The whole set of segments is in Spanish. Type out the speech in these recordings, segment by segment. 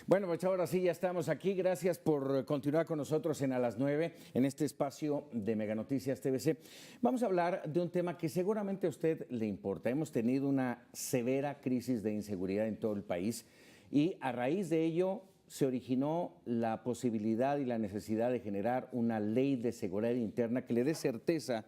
Bueno, pues ahora sí, ya estamos aquí. Gracias por continuar con nosotros en A las 9, en este espacio de Mega Noticias TVC. Vamos a hablar de un tema que seguramente a usted le importa. Hemos tenido una severa crisis de inseguridad en todo el país y a raíz de ello se originó la posibilidad y la necesidad de generar una ley de seguridad interna que le dé certeza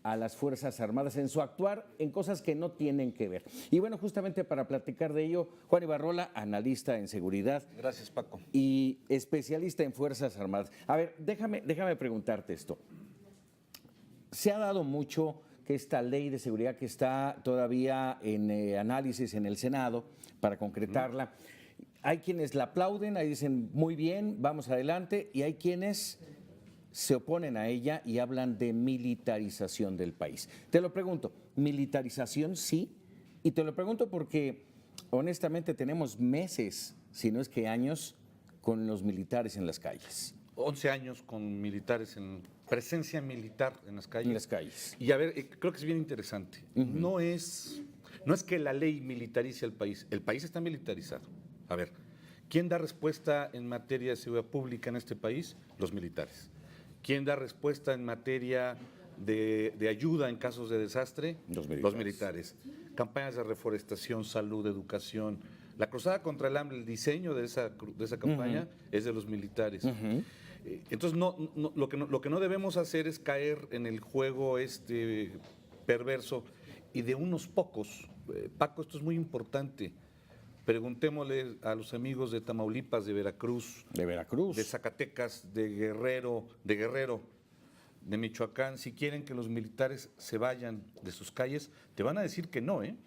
a las Fuerzas Armadas en su actuar en cosas que no tienen que ver. Y bueno, justamente para platicar de ello, Juan Ibarrola, analista en seguridad. Gracias, Paco. Y especialista en Fuerzas Armadas. A ver, déjame preguntarte esto. Se ha dado mucho que esta ley de seguridad que está todavía en análisis en el Senado para concretarla, hay quienes la aplauden, ahí dicen muy bien, vamos adelante, y hay quienes se oponen a ella y hablan de militarización del país. Te lo pregunto, ¿militarización sí? Y te lo pregunto porque honestamente tenemos meses, si no es que años, con los militares en las calles. 11 años con militares, en presencia militar en las calles. En las calles. Y a ver, creo que es bien interesante. No es que la ley militarice el país está militarizado. A ver, ¿quién da respuesta en materia de seguridad pública en este país? Los militares. ¿Quién da respuesta en materia de ayuda en casos de desastre? Los militares. Campañas de reforestación, salud, educación. La cruzada contra el hambre, el diseño de esa campaña es de los militares. Entonces, lo que no debemos hacer es caer en el juego perverso y de unos pocos. Paco, esto es muy importante. Preguntémosle a los amigos de Tamaulipas, de Veracruz, de Zacatecas, de Guerrero, de Michoacán, si quieren que los militares se vayan de sus calles, te van a decir que no, ¿eh?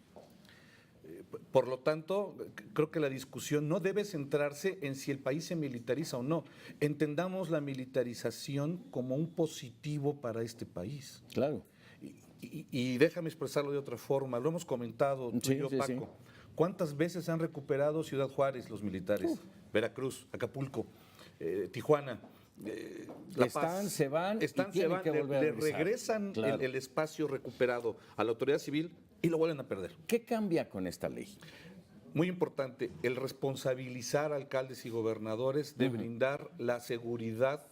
Por lo tanto, creo que la discusión no debe centrarse en si el país se militariza o no. Entendamos la militarización como un positivo para este país. Claro. Y déjame expresarlo de otra forma, lo hemos comentado tú y yo, Paco. Sí. ¿Cuántas veces han recuperado Ciudad Juárez los militares? Veracruz, Acapulco, Tijuana, La Paz. Se van, le regresan el espacio recuperado a la autoridad civil y lo vuelven a perder. ¿Qué cambia con esta ley? Muy importante, el responsabilizar a alcaldes y gobernadores de brindar la seguridad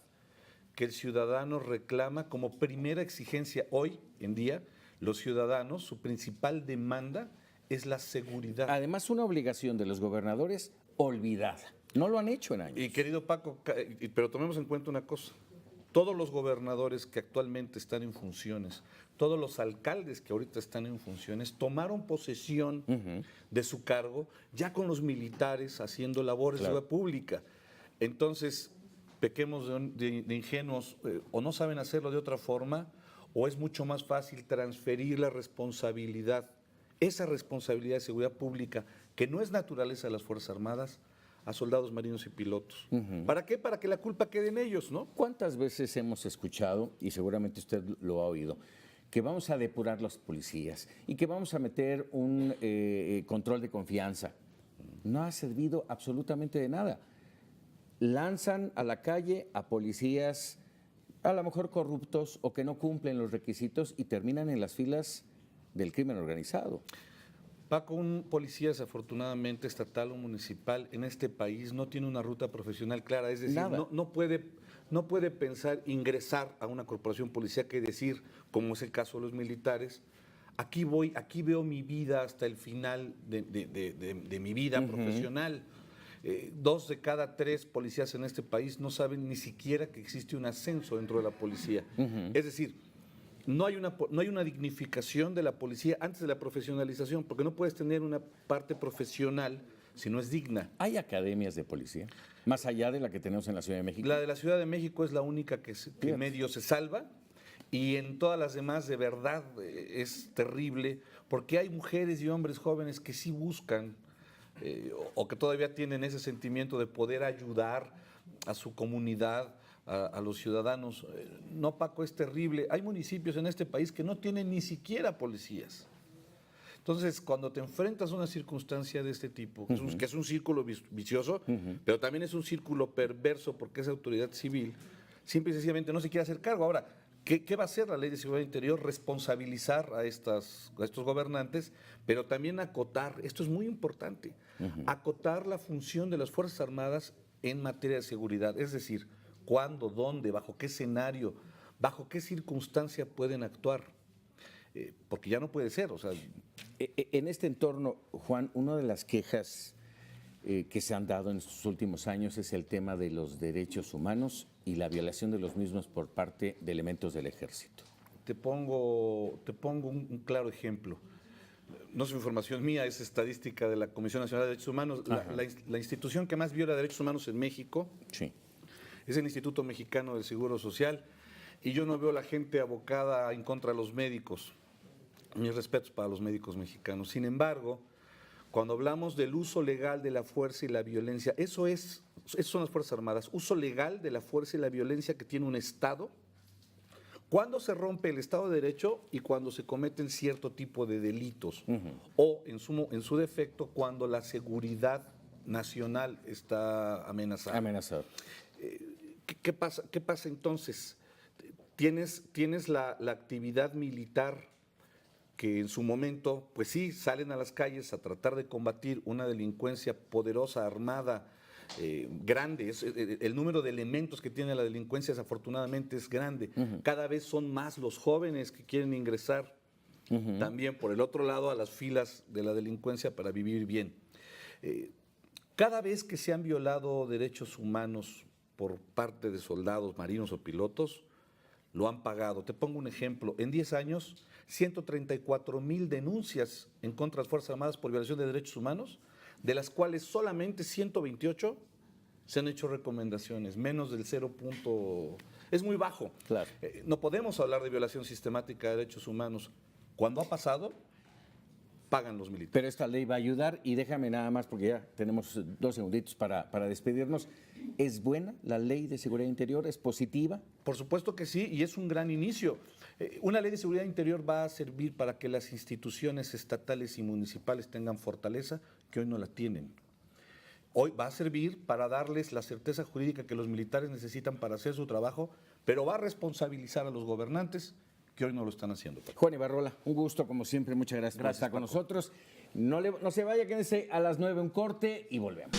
que el ciudadano reclama como primera exigencia. Hoy en día, los ciudadanos, su principal demanda es la seguridad. Además, una obligación de los gobernadores olvidada. No lo han hecho en años. Y querido Paco, pero tomemos en cuenta una cosa. Todos los gobernadores que actualmente están en funciones, todos los alcaldes que ahorita están en funciones, tomaron posesión de su cargo ya con los militares haciendo labores de seguridad pública. Entonces, pequemos de ingenuos, o no saben hacerlo de otra forma, o es mucho más fácil transferir la responsabilidad, esa responsabilidad de seguridad pública, que no es naturaleza de las Fuerzas Armadas, a soldados, marinos y pilotos. ¿Para qué? Para que la culpa quede en ellos, ¿no? ¿Cuántas veces hemos escuchado, y seguramente usted lo ha oído, que vamos a depurar los policías y que vamos a meter un control de confianza? No ha servido absolutamente de nada. Lanzan a la calle a policías a lo mejor corruptos o que no cumplen los requisitos y terminan en las filas del crimen organizado. Paco, un policía desafortunadamente estatal o municipal en este país no tiene una ruta profesional clara, es decir, no puede pensar ingresar a una corporación policíaca y decir, como es el caso de los militares, aquí veo mi vida hasta el final de mi vida profesional. 2 de cada 3 policías en este país no saben ni siquiera que existe un ascenso dentro de la policía. Es decir, no hay una dignificación de la policía antes de la profesionalización, porque no puedes tener una parte profesional si no es digna. ¿Hay academias de policía, más allá de la que tenemos en la Ciudad de México? La de la Ciudad de México es la única que medio se salva, y en todas las demás de verdad es terrible, porque hay mujeres y hombres jóvenes que sí buscan o que todavía tienen ese sentimiento de poder ayudar a su comunidad, a los ciudadanos. No, Paco, es terrible. Hay municipios en este país que no tienen ni siquiera policías. Entonces, cuando te enfrentas a una circunstancia de este tipo, que es un círculo vicioso, pero también es un círculo perverso porque es autoridad civil, simple y sencillamente no se quiere hacer cargo. Ahora, ¿Qué va a hacer la Ley de Seguridad Interior? Responsabilizar a estos gobernantes, pero también acotar, esto es muy importante, acotar la función de las Fuerzas Armadas en materia de seguridad, es decir, cuándo, dónde, bajo qué escenario, bajo qué circunstancia pueden actuar, porque ya no puede ser, o sea. En este entorno, Juan, una de las quejas que se han dado en estos últimos años es el tema de los derechos humanos y la violación de los mismos por parte de elementos del ejército. Te pongo un claro ejemplo. No es información mía, es estadística de la Comisión Nacional de Derechos Humanos. La institución que más viola derechos humanos en México Sí. es el Instituto Mexicano del Seguro Social, y yo no veo la gente abocada en contra de los médicos. Mis respetos para los médicos mexicanos. Sin embargo, cuando hablamos del uso legal de la fuerza y la violencia, eso son las Fuerzas Armadas, uso legal de la fuerza y la violencia que tiene un Estado, cuando se rompe el Estado de Derecho y cuando se cometen cierto tipo de delitos, o en su defecto, cuando la seguridad nacional está amenazada. Amenazado. ¿Qué pasa entonces? Tienes la actividad militar que en su momento, pues sí, salen a las calles a tratar de combatir una delincuencia poderosa, armada, grande. El número de elementos que tiene la delincuencia desafortunadamente es grande. Cada vez son más los jóvenes que quieren ingresar también por el otro lado a las filas de la delincuencia para vivir bien. Cada vez que se han violado derechos humanos por parte de soldados, marinos o pilotos, lo han pagado. Te pongo un ejemplo. En 10 años, 134,000 denuncias en contra de las Fuerzas Armadas por violación de derechos humanos, de las cuales solamente 128 se han hecho recomendaciones, menos del 0. Es muy bajo. Claro. No podemos hablar de violación sistemática de derechos humanos. Cuando ha pasado, pagan los militares. Pero esta ley va a ayudar, y déjame nada más, porque ya tenemos 2 segunditos para despedirnos. ¿Es buena la Ley de Seguridad Interior? ¿Es positiva? Por supuesto que sí, y es un gran inicio. Una ley de seguridad interior va a servir para que las instituciones estatales y municipales tengan fortaleza que hoy no la tienen. Hoy va a servir para darles la certeza jurídica que los militares necesitan para hacer su trabajo, pero va a responsabilizar a los gobernantes que hoy no lo están haciendo. Juan Ibarrola, un gusto como siempre, muchas gracias por estar con nosotros. No se vaya, quédense a las 9 un corte y volvemos.